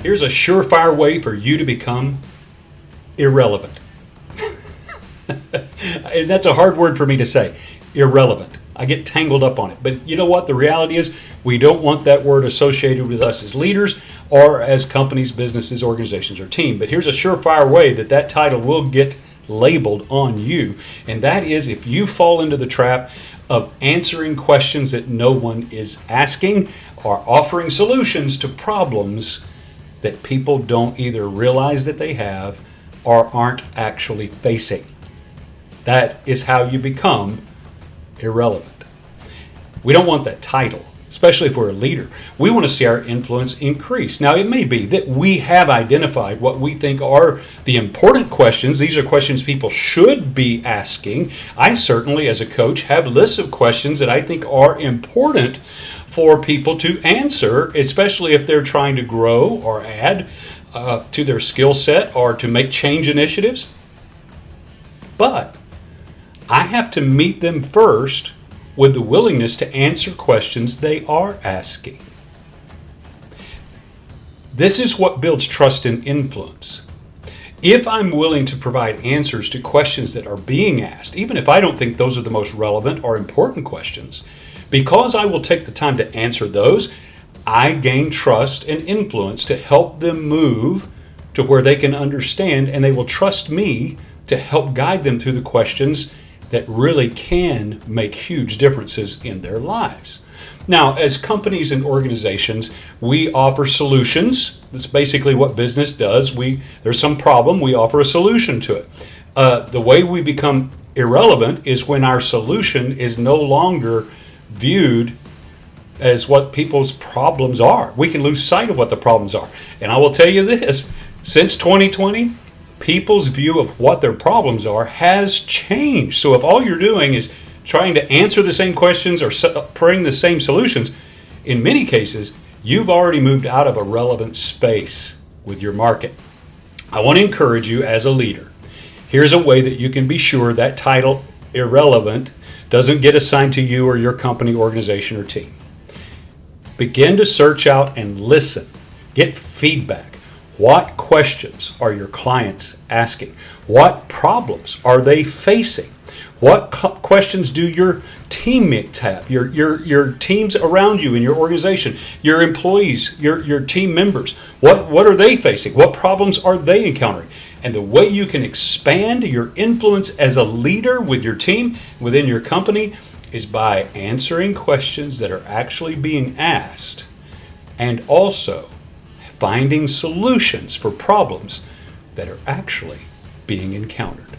Here's a surefire way for you to become irrelevant. And that's a hard word for me to say. Irrelevant. I get tangled up on it. But you know what? The reality is we don't want that word associated with us as leaders or as companies, businesses, organizations, or team. But here's a surefire way that that title will get labeled on you. And that is if you fall into the trap of answering questions that no one is asking or offering solutions to problems that people don't either realize that they have or aren't actually facing. That is how you become irrelevant. We don't want that title, especially if we're a leader. We want to see our influence increase. Now, it may be that we have identified what we think are the important questions. These are questions people should be asking. I certainly, as a coach, have lists of questions that I think are important for people to answer, especially if they're trying to grow or add to their skill set or to make change initiatives. But I have to meet them first with the willingness to answer questions they are asking. This is what builds trust and influence. If I'm willing to provide answers to questions that are being asked, even if I don't think those are the most relevant or important questions, because I will take the time to answer those, I gain trust and influence to help them move to where they can understand, and they will trust me to help guide them through the questions that really can make huge differences in their lives. Now, as companies and organizations, we offer solutions. That's basically what business does. There's some problem, we offer a solution to it. The way we become irrelevant is when our solution is no longer viewed as what people's problems are. We can lose sight of what the problems are. And I will tell you this, since 2020, people's view of what their problems are has changed. So if all you're doing is trying to answer the same questions or bring the same solutions, in many cases, you've already moved out of a relevant space with your market. I want to encourage you as a leader. Here's a way that you can be sure that title, irrelevant, doesn't get assigned to you or your company, organization, or team. Begin to search out and listen. Get feedback. What questions are your clients asking? What problems are they facing? What questions do your teammates have? Your teams around you in your organization, your employees, your team members. What are they facing? What problems are they encountering? And the way you can expand your influence as a leader with your team, within your company, is by answering questions that are actually being asked and also finding solutions for problems that are actually being encountered.